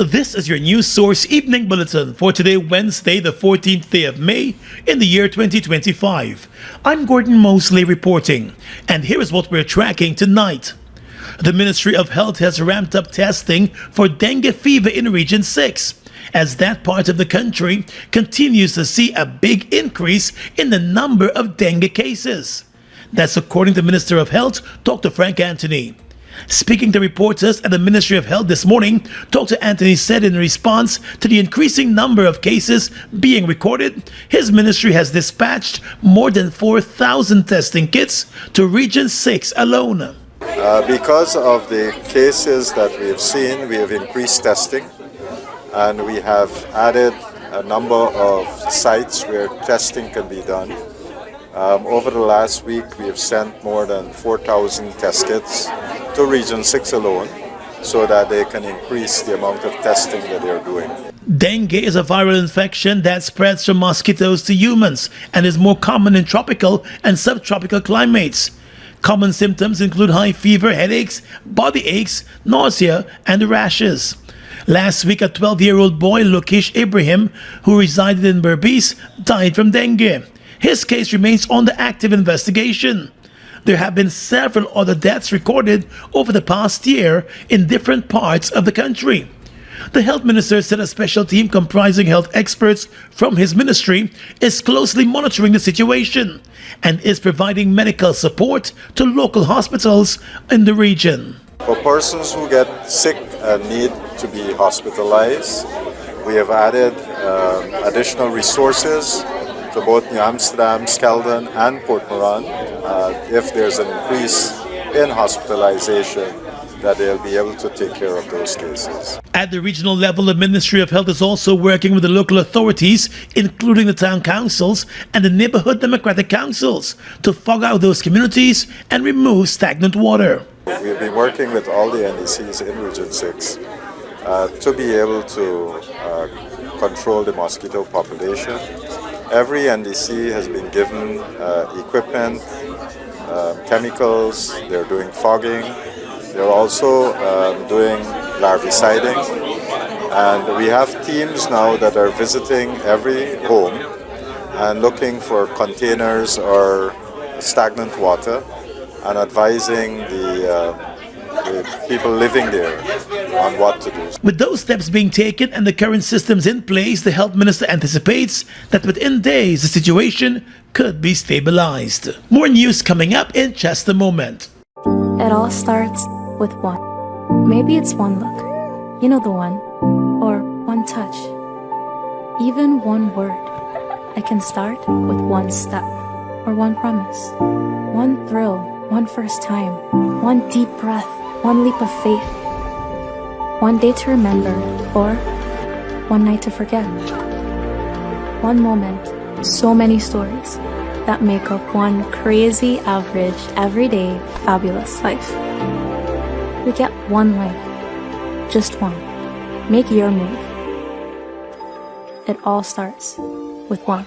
This is your news source evening bulletin for today, Wednesday, the 14th day of May in the year 2025. I'm Gordon Mosley reporting, and here is what we're tracking tonight. The Ministry of Health has ramped up testing for dengue fever in Region 6, as that part of the country continues to see a big increase in the number of dengue cases. That's according to Minister of Health, Dr. Frank Anthony. Speaking to reporters at the Ministry of Health this morning, Dr. Anthony said in response to the increasing number of cases being recorded, his ministry has dispatched more than 4,000 testing kits to Region 6 alone. Because of the cases that we have seen, we have increased testing, and we have added a number of sites where testing can be done. Over the last week, we have sent more than 4,000 test kits to Region 6 alone so that they can increase the amount of testing that they're doing. Dengue is a viral infection that spreads from mosquitoes to humans and is more common in tropical and subtropical climates. Common symptoms include high fever, headaches, body aches, nausea, and rashes. Last week, a 12-year-old boy, Lukish Ibrahim, who resided in Berbice, died from dengue. His case remains under active investigation. There have been several other deaths recorded over the past year in different parts of the country. The health minister said a special team comprising health experts from his ministry is closely monitoring the situation and is providing medical support to local hospitals in the region. For persons who get sick and need to be hospitalized, we have added additional resources to both New Amsterdam, Skeldon, and Port Moran. If there's an increase in hospitalization, that they'll be able to take care of those cases. At the regional level, the Ministry of Health is also working with the local authorities, including the town councils and the neighborhood democratic councils, to fog out those communities and remove stagnant water. We've been working with all the NDCs in Region 6 to be able to control the mosquito population. Every NDC has been given equipment, chemicals, they're doing fogging, they're also doing larviciding, and we have teams now that are visiting every home and looking for containers or stagnant water and advising the people living there on what to do. With those steps being taken and the current systems in place, the health minister anticipates that within days the situation could be stabilized. More news coming up in just a moment. It all starts with one. Maybe it's one look, you know the one, or one touch, even one word. I can start with one step, or one promise, one thrill, one first time, one deep breath, one leap of faith, one day to remember, or one night to forget. One moment, so many stories that make up one crazy, average, everyday, fabulous life. We get one life, just one. Make your move. It all starts with one.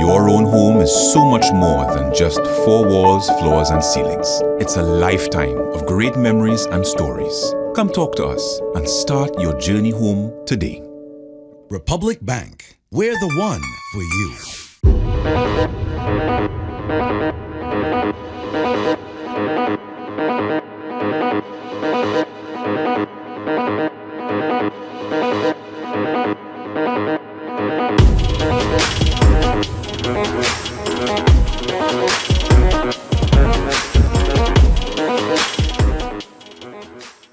Your own home is so much more than just four walls, floors, and ceilings. It's a lifetime of great memories and stories. Come talk to us and start your journey home today. Republic Bank, we're the one for you.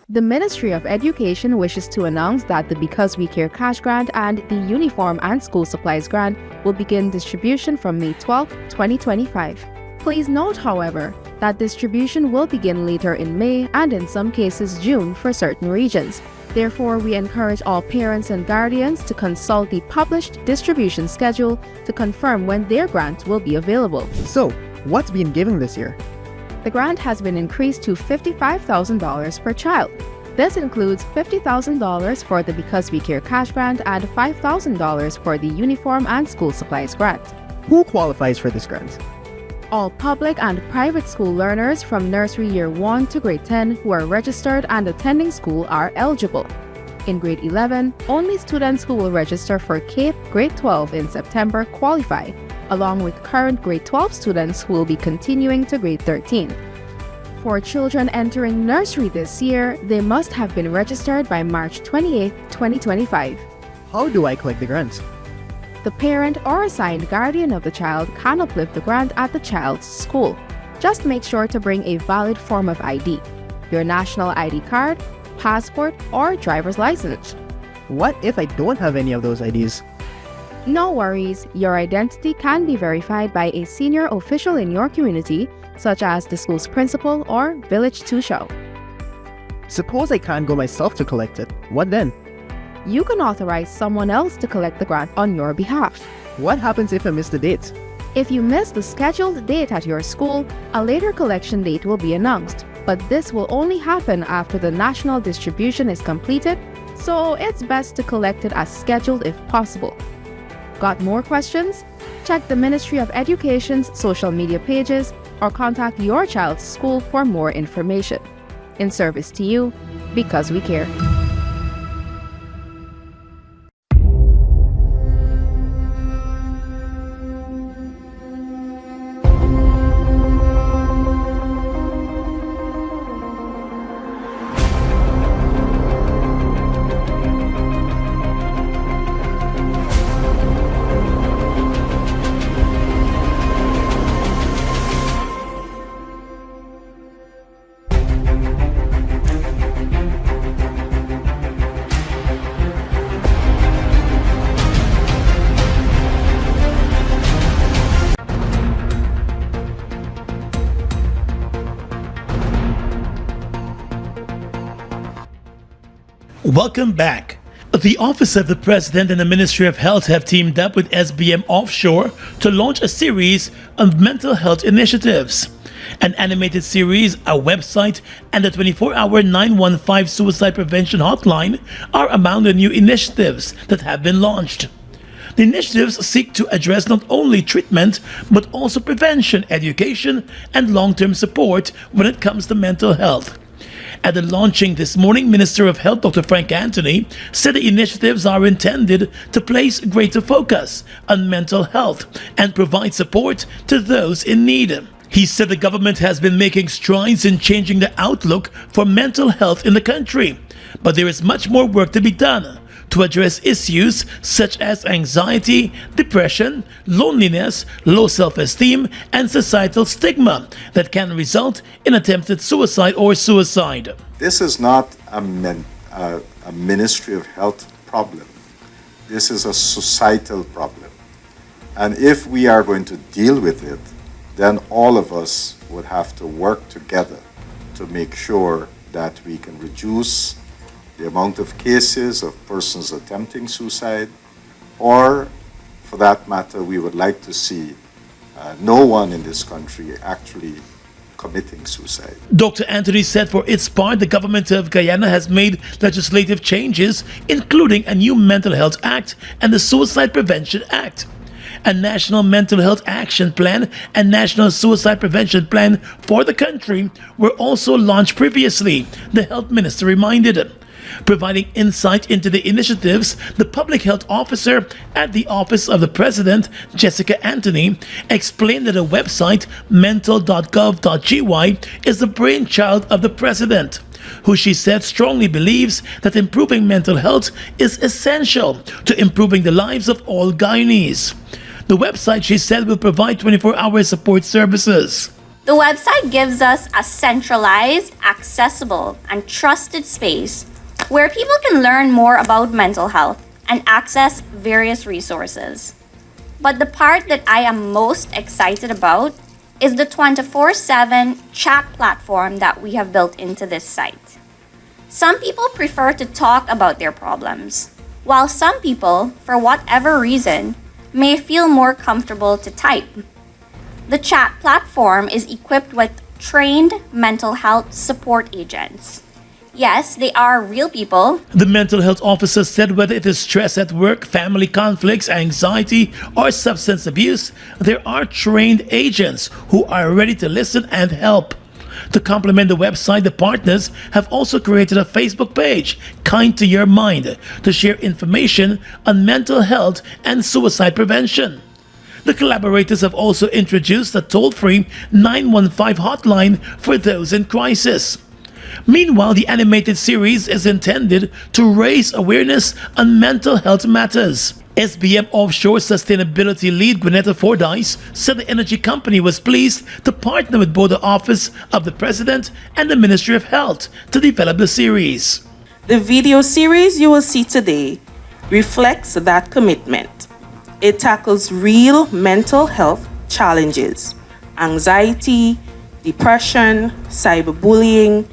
The Ministry of Education wishes to announce that the Because We Care Cash Grant and the Uniform and School Supplies Grant will begin distribution from May 12, 2025. Please note, however, that that distribution will begin later in May and in some cases June for certain regions. Therefore, we encourage all parents and guardians to consult the published distribution schedule to confirm when their grant will be available. So, what's been given this year? The grant has been increased to $55,000 per child. This includes $50,000 for the Because We Care cash grant and $5,000 for the uniform and school supplies grant. Who qualifies for this grant? All public and private school learners from nursery year 1 to grade 10 who are registered and attending school are eligible. In grade 11, only students who will register for CAPE grade 12 in September qualify, along with current grade 12 students who will be continuing to grade 13. For children entering nursery this year, they must have been registered by March 28, 2025. How do I collect the grant? The parent or assigned guardian of the child can uplift the grant at the child's school. Just make sure to bring a valid form of ID, your national ID card, passport, or driver's license. What if I don't have any of those IDs? No worries, your identity can be verified by a senior official in your community, such as the school's principal or village tushao. Suppose I can't go myself to collect it. What then? You can authorize someone else to collect the grant on your behalf. What happens if I miss the date? If you miss the scheduled date at your school, a later collection date will be announced, but this will only happen after the national distribution is completed, so it's best to collect it as scheduled if possible. Got more questions? Check the Ministry of Education's social media pages or contact your child's school for more information. In service to you, because we care. Welcome back. The Office of the President and the Ministry of Health have teamed up with SBM Offshore to launch a series of mental health initiatives. An animated series, a website, and a 24-hour 915 suicide prevention hotline are among the new initiatives that have been launched. The initiatives seek to address not only treatment, but also prevention, education, and long-term support when it comes to mental health. At the launching this morning, Minister of Health Dr. Frank Anthony said the initiatives are intended to place greater focus on mental health and provide support to those in need. He said the government has been making strides in changing the outlook for mental health in the country, but there is much more work to be done to address issues such as anxiety, depression, loneliness, low self-esteem, and societal stigma that can result in attempted suicide or suicide. This is not a Ministry of Health problem. This is a societal problem. And if we are going to deal with it, then all of us would have to work together to make sure that we can reduce the amount of cases of persons attempting suicide, or for that matter, we would like to see no one in this country actually committing suicide. Dr. Anthony said for its part, the government of Guyana has made legislative changes, including a new Mental Health Act and the Suicide Prevention Act. A National Mental Health Action Plan and National Suicide Prevention Plan for the country were also launched previously, the health minister reminded him. Providing insight into the initiatives, the public health officer at the Office of the President, Jessica Anthony, explained that a website, mental.gov.gy, is the brainchild of the President, who she said strongly believes that improving mental health is essential to improving the lives of all Guyanese. The website, she said, will provide 24-hour support services. The website gives us a centralized, accessible, and trusted space where people can learn more about mental health and access various resources. But the part that I am most excited about is the 24/7 chat platform that we have built into this site. Some people prefer to talk about their problems, while some people, for whatever reason, may feel more comfortable to type. The chat platform is equipped with trained mental health support agents. Yes, they are real people. The mental health officer said whether it is stress at work, family conflicts, anxiety, or substance abuse, there are trained agents who are ready to listen and help. To complement the website, the partners have also created a Facebook page, Kind to Your Mind, to share information on mental health and suicide prevention. The collaborators have also introduced a toll-free 915 hotline for those in crisis. Meanwhile, the animated series is intended to raise awareness on mental health matters. SBM Offshore Sustainability Lead Gwyneth Fordyce said the energy company was pleased to partner with both the Office of the President and the Ministry of Health to develop the series. The video series you will see today reflects that commitment. It tackles real mental health challenges, anxiety, depression, cyberbullying,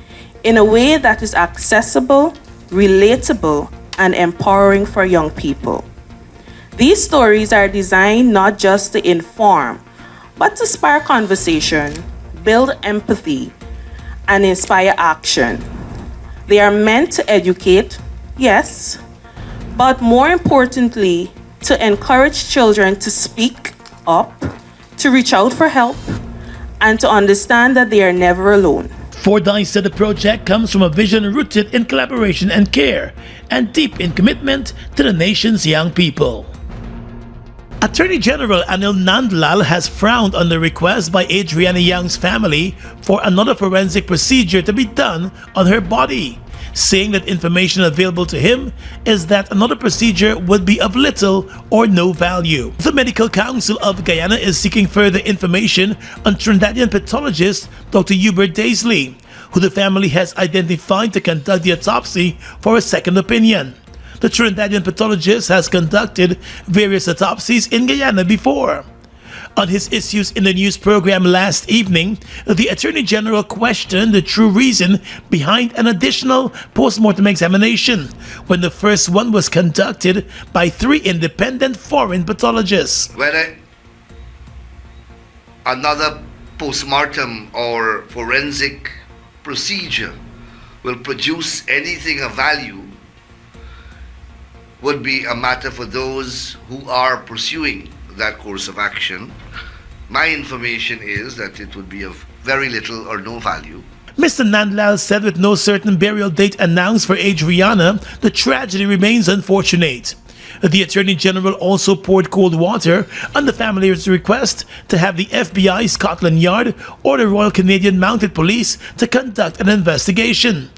in a way that is accessible, relatable, and empowering for young people. These stories are designed not just to inform, but to spark conversation, build empathy, and inspire action. They are meant to educate, yes, but more importantly, to encourage children to speak up, to reach out for help, and to understand that they are never alone. Fordyce said the project comes from a vision rooted in collaboration and care, and deep in commitment to the nation's young people. Attorney General Nandlall has frowned on the request by Adriana Young's family for another forensic procedure to be done on her body, saying that information available to him is that another procedure would be of little or no value. The Medical Council of Guyana is seeking further information on Trinidadian pathologist Dr. Hubert Daisley, who the family has identified to conduct the autopsy for a second opinion. The Trinidadian pathologist has conducted various autopsies in Guyana before. On his Issues in the News program last evening, the Attorney General questioned the true reason behind an additional post-mortem examination when the first one was conducted by 3 independent foreign pathologists. Whether another post-mortem or forensic procedure will produce anything of value would be a matter for those who are pursuing that course of action. My information is that it would be of very little or no value. Mr. Nandlall said with no certain burial date announced for Adriana, the tragedy remains unfortunate. The Attorney General also poured cold water on the family's request to have the FBI Scotland Yard or the Royal Canadian Mounted Police to conduct an investigation.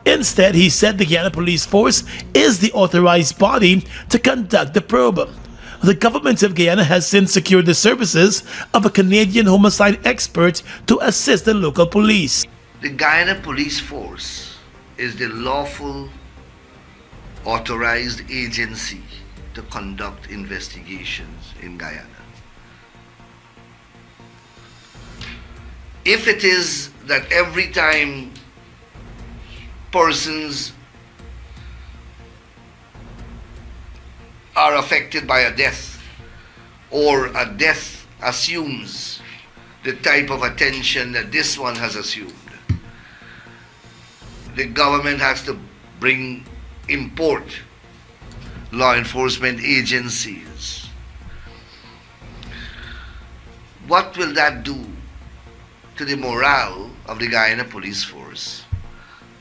Instead, he said the Guyana Police Force is the authorized body to conduct the probe. The government of Guyana has since secured the services of a Canadian homicide expert to assist the local police. The Guyana Police Force is the lawful authorized agency to conduct investigations in Guyana. If it is that every time persons are affected by a death, or a death assumes the type of attention that this one has assumed, the government has to import law enforcement agencies. What will that do to the morale of the Guyana Police Force?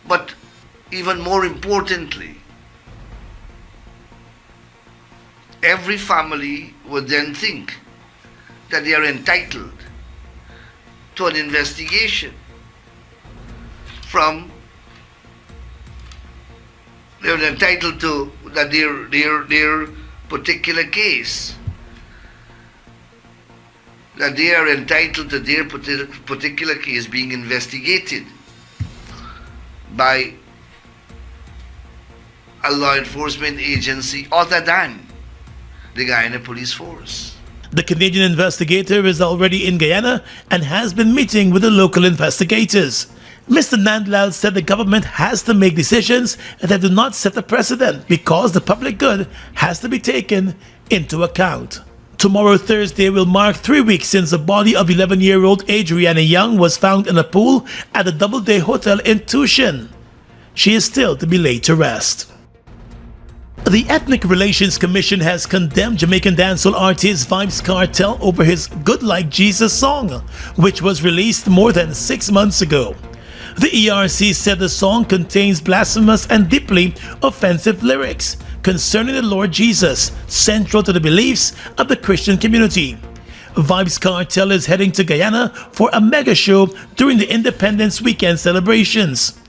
But even more importantly, every family would then think that they are entitled to an investigation they're entitled to that their particular case, that they are entitled to their particular case being investigated by a law enforcement agency other than the Guyana Police Force. The Canadian investigator is already in Guyana and has been meeting with the local investigators. Mr. Nandlall said the government has to make decisions that do not set a precedent because the public good has to be taken into account. Tomorrow, Thursday, will mark 3 weeks since the body of 11-year-old Adriana Young was found in a pool at the Doubleday Hotel in Tushin. She is still to be laid to rest. The Ethnic Relations Commission has condemned Jamaican dancehall artist Vybz Kartel over his Good Like Jesus song, which was released more than 6 months ago. The ERC said the song contains blasphemous and deeply offensive lyrics concerning the Lord Jesus, central to the beliefs of the Christian community. Vybz Kartel is heading to Guyana for a mega show during the Independence Weekend celebrations.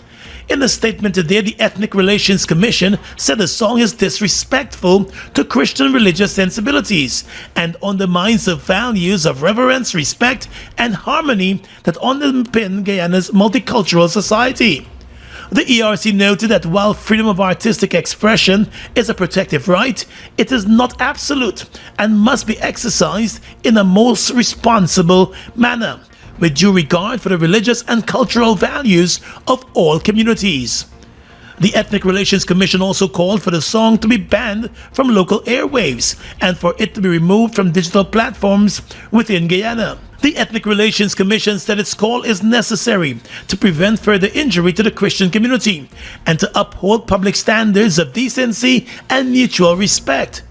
In a statement today, the Ethnic Relations Commission said the song is disrespectful to Christian religious sensibilities and undermines the values of reverence, respect, and harmony that underpin Guyana's multicultural society. The ERC noted that while freedom of artistic expression is a protective right, it is not absolute and must be exercised in a most responsible manner, with due regard for the religious and cultural values of all communities. The Ethnic Relations Commission also called for the song to be banned from local airwaves and for it to be removed from digital platforms within Guyana. The Ethnic Relations Commission said its call is necessary to prevent further injury to the Christian community and to uphold public standards of decency and mutual respect.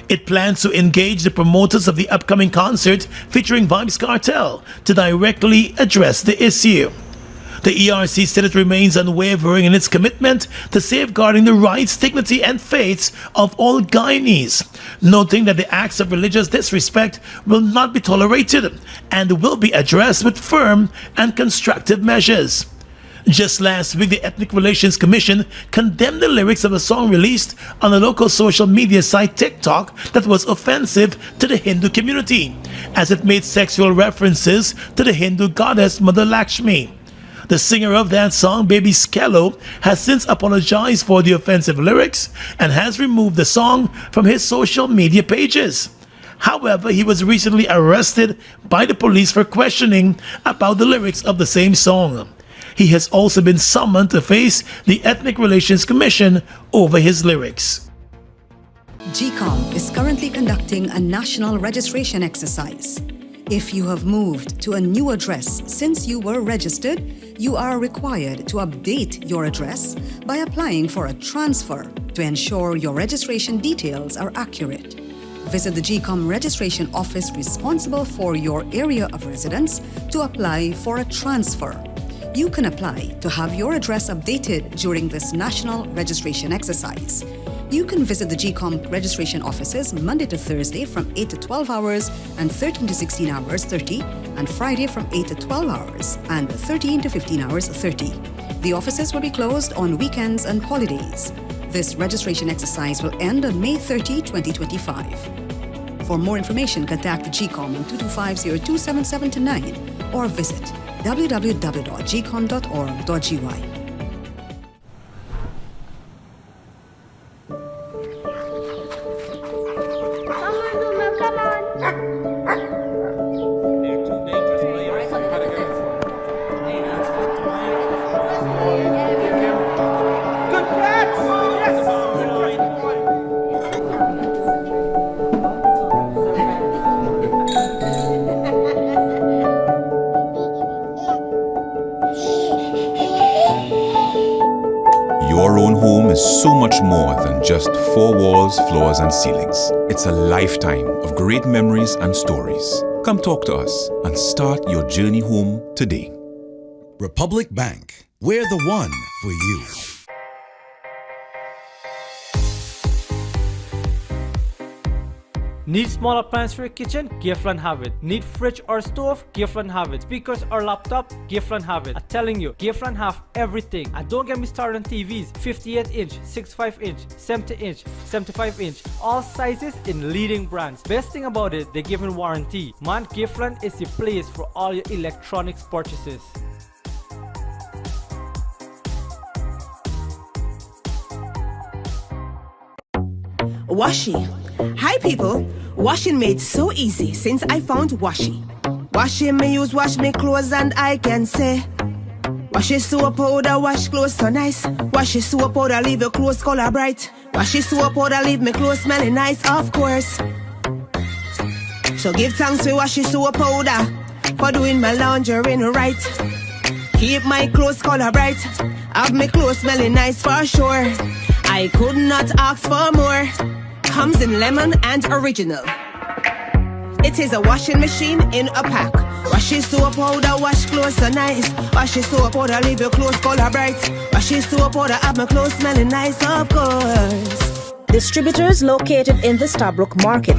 It plans to engage the promoters of the upcoming concert featuring Vybz Kartel to directly address the issue. The ERC said it remains unwavering in its commitment to safeguarding the rights, dignity, and faiths of all Guyanese, noting that the acts of religious disrespect will not be tolerated and will be addressed with firm and constructive measures. Just last week, the Ethnic Relations Commission condemned the lyrics of a song released on the local social media site TikTok that was offensive to the Hindu community, as it made sexual references to the Hindu goddess Mother Lakshmi. The singer of that song, Baby Skello, has since apologized for the offensive lyrics and has removed the song from his social media pages. However, he was recently arrested by the police for questioning about the lyrics of the same song. He has also been summoned to face the Ethnic Relations Commission over his lyrics. GCOM is currently conducting a national registration exercise. If you have moved to a new address since you were registered, you are required to update your address by applying for a transfer to ensure your registration details are accurate. Visit the GCOM registration office responsible for your area of residence to apply for a transfer. You can apply to have your address updated during this national registration exercise. You can visit the GCOM registration offices Monday to Thursday from 8 to 12 hours and 13 to 16 hours 30, and Friday from 8 to 12 hours and 13 to 15 hours 30. The offices will be closed on weekends and holidays. This registration exercise will end on May 30, 2025. For more information, contact the GCOM on 225-0277-9 or visit www.gcom.org.gy. Your own home is so much more than just 4 walls, floors, and ceilings. It's a lifetime of great memories and stories. Come talk to us and start your journey home today. Republic Bank, we're the one for you. Need small appliance for your kitchen? Giftland have it. Need fridge or stove? Giftland have it. Speakers or laptop? Giftland have it. I'm telling you, Giftland have everything. And don't get me started on TVs. 58-inch, 65-inch, 70-inch, 75-inch. All sizes in leading brands. Best thing about it, they give a warranty. Man, Giftland is the place for all your electronics purchases. Washi, Hi people, washing made so easy since I found Washi. Washing me use wash me clothes and I can say Washi soap powder wash clothes so nice. Washi soap powder leave your clothes color bright. Washi soap powder leave me clothes smelling nice, of course. So give thanks to Washi soap powder for doing my laundry right. Keep my clothes color bright, have me clothes smelling nice for sure. I could not ask for more. Comes in lemon and original. It is a washing machine in a pack. Washi soap powder wash clothes so nice. Washi soap powder leave your clothes color bright. Washi soap powder have my clothes smelling nice, of course. Distributors located in the Stabrook Market.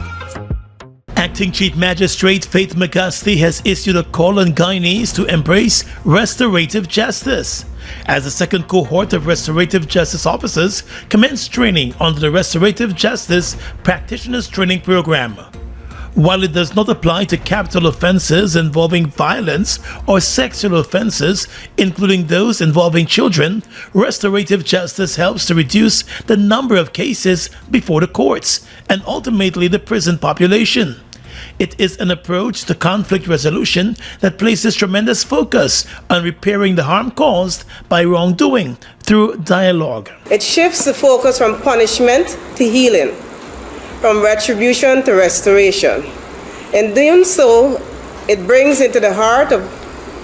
Acting Chief Magistrate Faith McGusty has issued a call on Guyanese to embrace restorative justice, as the second cohort of restorative justice officers commenced training under the Restorative Justice Practitioners Training Program. While it does not apply to capital offenses involving violence or sexual offenses, including those involving children, restorative justice helps to reduce the number of cases before the courts and ultimately the prison population. It is an approach to conflict resolution that places tremendous focus on repairing the harm caused by wrongdoing through dialogue. It shifts the focus from punishment to healing, from retribution to restoration. In doing so, it brings into the heart of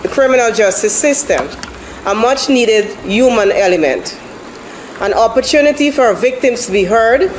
the criminal justice system a much needed human element, an opportunity for victims to be heard,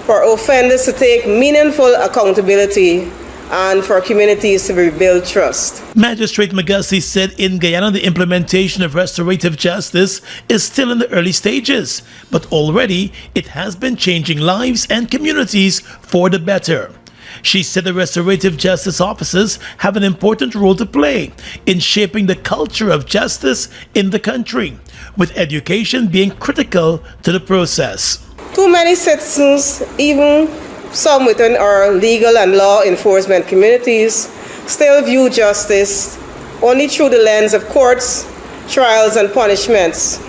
for offenders to take meaningful accountability, and for communities to rebuild trust. Magistrate McGusty said in Guyana the implementation of restorative justice is still in the early stages, but already it has been changing lives and communities for the better. She said the restorative justice officers have an important role to play in shaping the culture of justice in the country, with education being critical to the process. Too many citizens, even some within our legal and law enforcement communities, still view justice only through the lens of courts, trials, and punishments.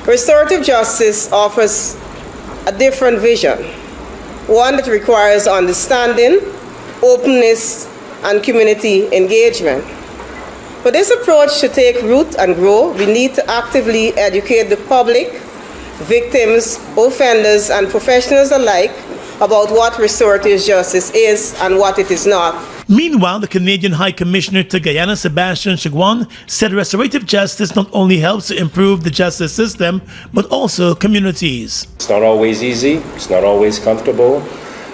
Restorative justice offers a different vision, one that requires understanding, openness, and community engagement. For this approach to take root and grow, we need to actively educate the public, victims, offenders, and professionals alike about what restorative justice is and what it is not. Meanwhile, the Canadian High Commissioner to Guyana, Sebastian Chagwan, said restorative justice not only helps to improve the justice system, but also communities. It's not always easy, it's not always comfortable,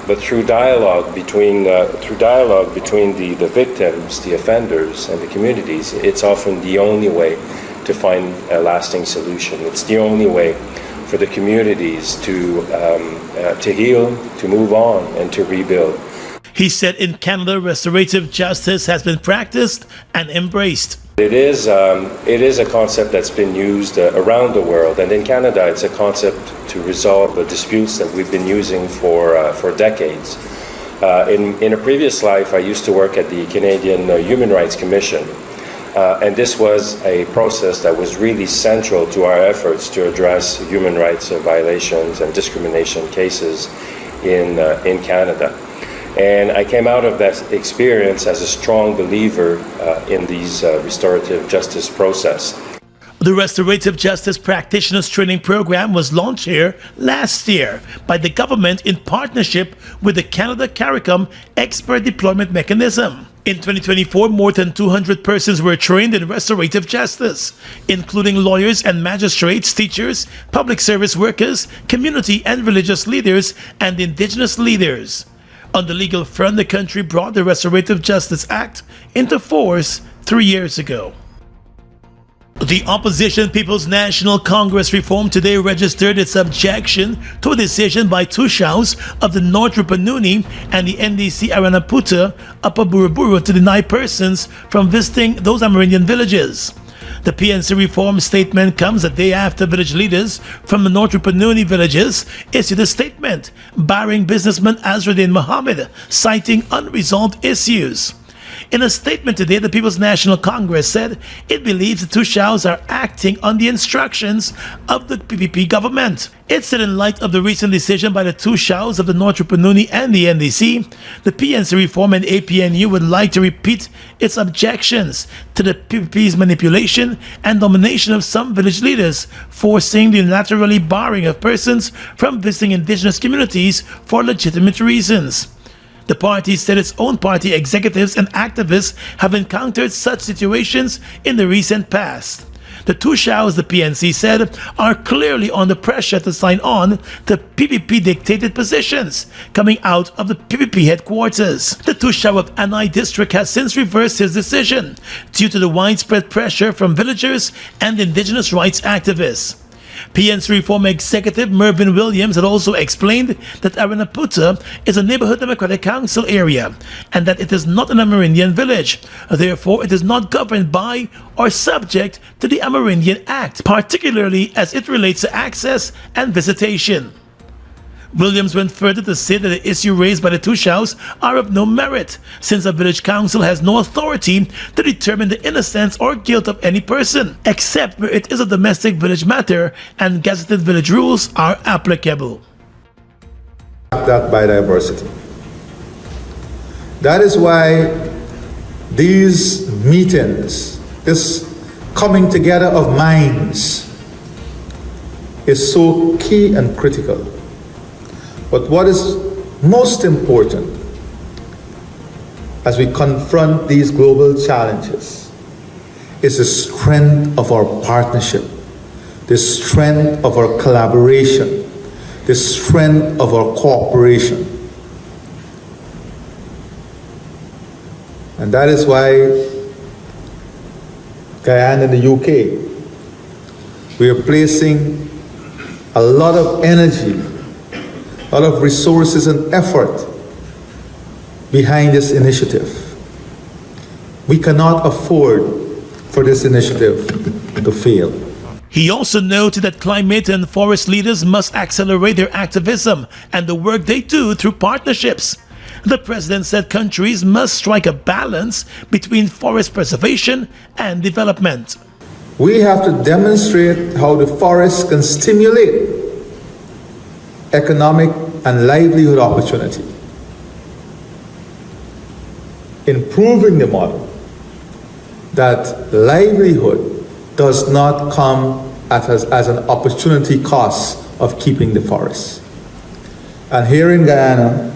but through dialogue between the victims, the offenders, and the communities, it's often the only way to find a lasting solution. It's the only way for the communities to heal, to move on, and to rebuild. He said in Canada, restorative justice has been practiced and embraced. It is a concept that's been used around the world, and in Canada it's a concept to resolve the disputes that we've been using for decades. In a previous life, I used to work at the Canadian Human Rights Commission, and this was a process that was really central to our efforts to address human rights violations and discrimination cases in Canada. And I came out of that experience as a strong believer in these restorative justice process. The Restorative Justice Practitioners Training Program was launched here last year by the government in partnership with the Canada CARICOM Expert Deployment Mechanism. In 2024, more than 200 persons were trained in restorative justice, including lawyers and magistrates, teachers, public service workers, community and religious leaders, and Indigenous leaders. On the legal front, the country brought the Restorative Justice Act into force 3 years ago. The Opposition People's National Congress Reform today registered its objection to a decision by two shouts of the North Rupununi and the NDC Aranaputa Upper Buruburu to deny persons from visiting those Amerindian villages. The PNC reform statement comes a day after village leaders from the North Rupununi villages issued a statement barring businessman Azruddin Mohammed, citing unresolved issues. In a statement today, the People's National Congress said it believes the Tushaus are acting on the instructions of the PPP government. It said in light of the recent decision by the Tushaus of the North Rupununi and the NDC, the PNC Reform and APNU would like to repeat its objections to the PPP's manipulation and domination of some village leaders, forcing the unilaterally barring of persons from visiting indigenous communities for legitimate reasons. The party said its own party executives and activists have encountered such situations in the recent past. The Tushaus, the PNC said, are clearly under pressure to sign on to PPP-dictated positions coming out of the PPP headquarters. The Tushau of Anai district has since reversed his decision due to the widespread pressure from villagers and indigenous rights activists. PNC Reform Executive Mervyn Williams had also explained that Aranaputa is a neighborhood Democratic Council area and that it is not an Amerindian village. Therefore, it is not governed by or subject to the Amerindian Act, particularly as it relates to access and visitation. Williams went further to say that the issue raised by the Tushaus are of no merit, since a village council has no authority to determine the innocence or guilt of any person, except where it is a domestic village matter and gazetted village rules are applicable. That biodiversity. That is why these meetings, this coming together of minds, is so key and critical. But what is most important as we confront these global challenges is the strength of our partnership, the strength of our collaboration, the strength of our cooperation. And that is why Guyana and the UK, we are placing a lot of energy, a lot of resources and effort behind this initiative. We cannot afford for this initiative to fail. He also noted that climate and forest leaders must accelerate their activism and the work they do through partnerships. The president said countries must strike a balance between forest preservation and development. We have to demonstrate how the forest can stimulate economic and livelihood opportunity, improving the model that livelihood does not come as an opportunity cost of keeping the forest. And here in Guyana,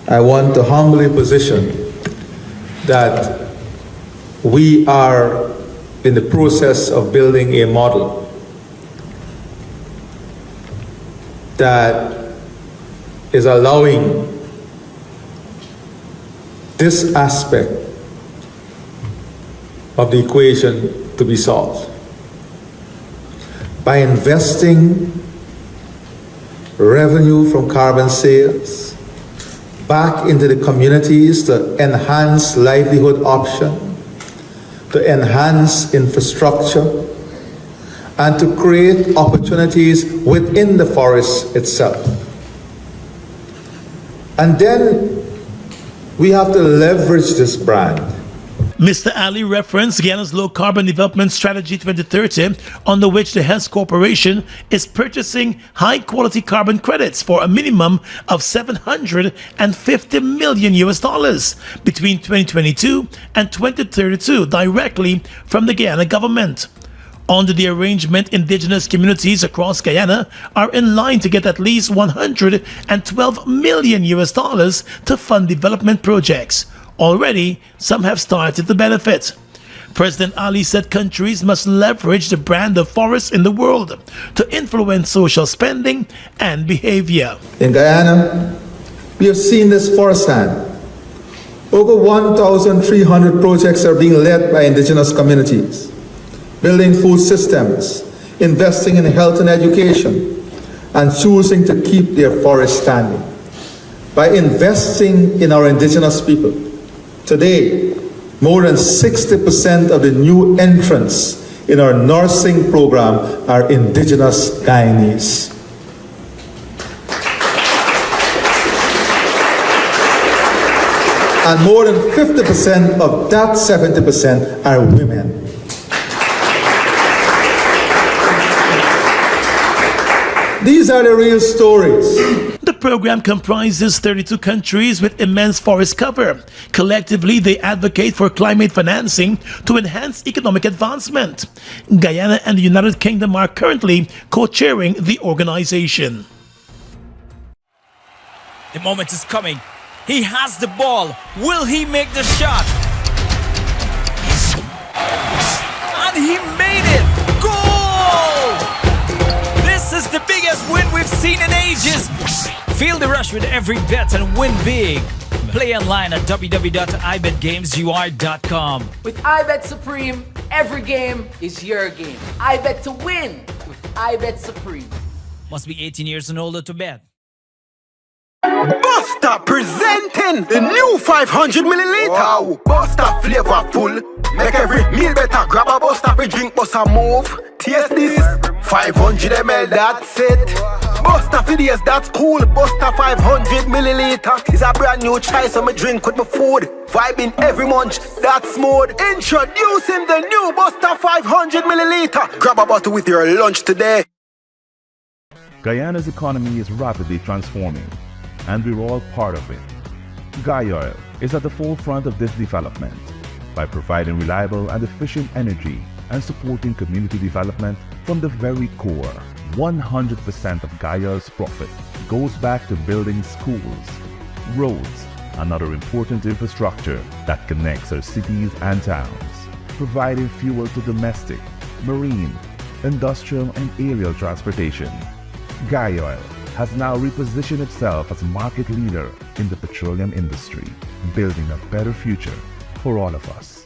I want to humbly position that we are in the process of building a model that is allowing this aspect of the equation to be solved by investing revenue from carbon sales back into the communities to enhance livelihood option, to enhance infrastructure, and to create opportunities within the forest itself. And then we have to leverage this brand. Mr. Ali referenced Guyana's Low Carbon Development Strategy 2030, under which the Hess Corporation is purchasing high-quality carbon credits for a minimum of $750 million between 2022 and 2032 directly from the Guyana government. Under the arrangement, indigenous communities across Guyana are in line to get at least $112 million to fund development projects. Already, some have started to benefit. President Ali said countries must leverage the brand of forests in the world to influence social spending and behavior. In Guyana, we have seen this firsthand. Over 1,300 projects are being led by indigenous communities, building food systems, investing in health and education, and choosing to keep their forests standing. By investing in our indigenous people, today, more than 60% of the new entrants in our nursing program are indigenous Guyanese. and more than 50% of that 70% are women. These are the real stories. The program comprises 32 countries with immense forest cover. Collectively, they advocate for climate financing to enhance economic advancement. Guyana and the United Kingdom are currently co-chairing the organization. The moment is coming. He has the ball. Will he make the shot? And he made it! Goal! This is the biggest win we've seen in ages. Feel the rush with every bet and win big. Play online at www.ibetgamesui.com. With iBet Supreme, every game is your game. iBet to win with iBet Supreme. Must be 18 years and older to bet. Buster presenting the new 500 milliliter. Wow. Buster flavorful. Make every meal better. Grab a Buster for drink, Buster move. Taste this. 500 ml, that's it. Buster for days, that's cool. Buster 500 milliliter is a brand new choice of my drink with my food. Vibing every munch, that's smooth. Introducing the new Buster 500 milliliter. Grab a bottle with your lunch today. Guyana's economy is rapidly transforming, and we're all part of it. Guyana is at the forefront of this development by providing reliable and efficient energy and supporting community development from the very core. 100% of Guyana's profit goes back to building schools, roads, and other important infrastructure that connects our cities and towns, providing fuel to domestic, marine, industrial, and aerial transportation. Guyana has now repositioned itself as a market leader in the petroleum industry, building a better future for all of us.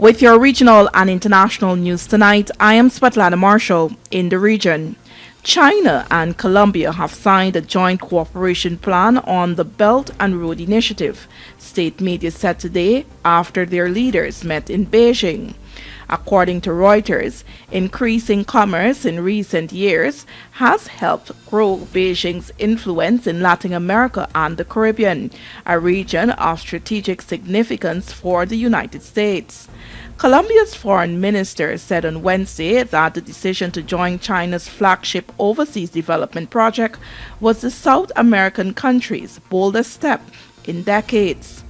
With your regional and international news tonight, I am Svetlana Marshall in the region. China and Colombia have signed a joint cooperation plan on the Belt and Road Initiative, state media said today after their leaders met in Beijing. According to Reuters, increasing commerce in recent years has helped grow Beijing's influence in Latin America and the Caribbean, a region of strategic significance for the United States. Colombia's foreign minister said on Wednesday that the decision to join China's flagship overseas development project was the South American country's boldest step in decades.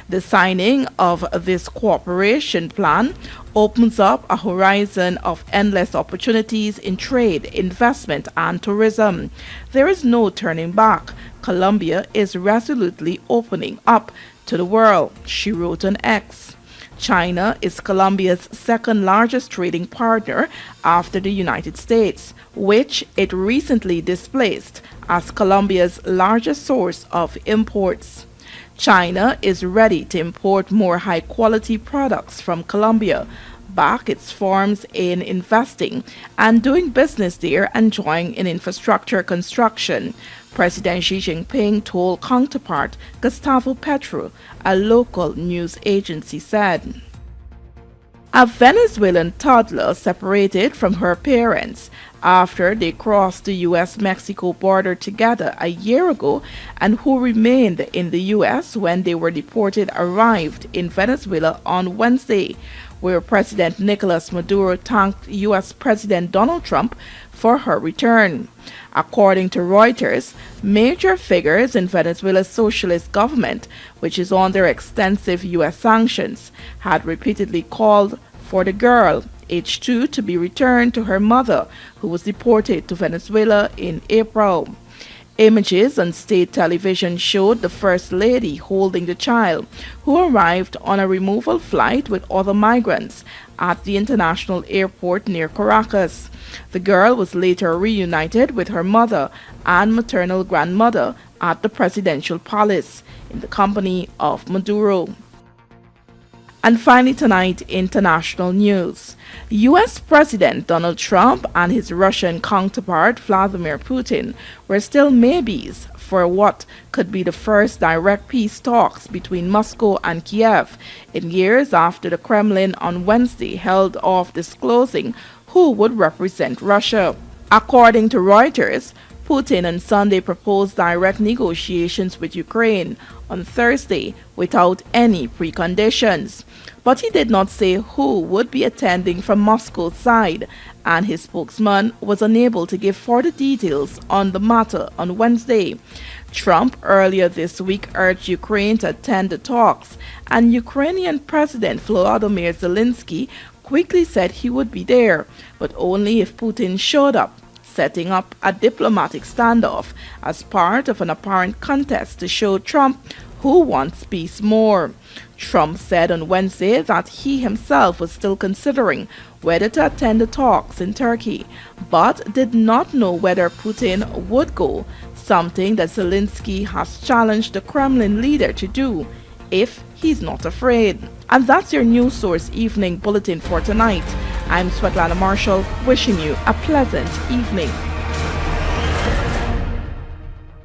The signing of this cooperation plan opens up a horizon of endless opportunities in trade, investment, and tourism. There is no turning back. Colombia is resolutely opening up to the world, she wrote on X. China is Colombia's second largest trading partner after the United States, which it recently displaced as Colombia's largest source of imports. China is ready to import more high-quality products from Colombia, back its firms in investing and doing business there and join in infrastructure construction, President Xi Jinping told counterpart Gustavo Petro, a local news agency said. A Venezuelan toddler separated from her parents after they crossed the U.S.-Mexico border together a year ago and who remained in the U.S. when they were deported arrived in Venezuela on Wednesday, where President Nicolas Maduro thanked U.S. President Donald Trump for her return. According to Reuters, major figures in Venezuela's socialist government, which is under extensive U.S. sanctions, had repeatedly called for the girl, aged 2, to be returned to her mother, who was deported to Venezuela in April. Images on state television showed the First Lady holding the child, who arrived on a removal flight with other migrants at the international airport near Caracas. The girl was later reunited with her mother and maternal grandmother at the presidential palace in the company of Maduro. And finally tonight, international news. U.S. President Donald Trump and his Russian counterpart Vladimir Putin were still maybes for what could be the first direct peace talks between Moscow and Kiev in years after the Kremlin on Wednesday held off disclosing who would represent Russia. According to Reuters, Putin on Sunday proposed direct negotiations with Ukraine on Thursday without any preconditions. But he did not say who would be attending from Moscow's side, and his spokesman was unable to give further details on the matter on Wednesday. Trump earlier this week urged Ukraine to attend the talks, and Ukrainian President Volodymyr Zelensky quickly said he would be there, but only if Putin showed up, setting up a diplomatic standoff as part of an apparent contest to show Trump who wants peace more. Trump said on Wednesday that he himself was still considering whether to attend the talks in Turkey, but did not know whether Putin would go, something that Zelensky has challenged the Kremlin leader to do if he's not afraid. And that's your News Source Evening Bulletin for tonight. I'm Svetlana Marshall, wishing you a pleasant evening.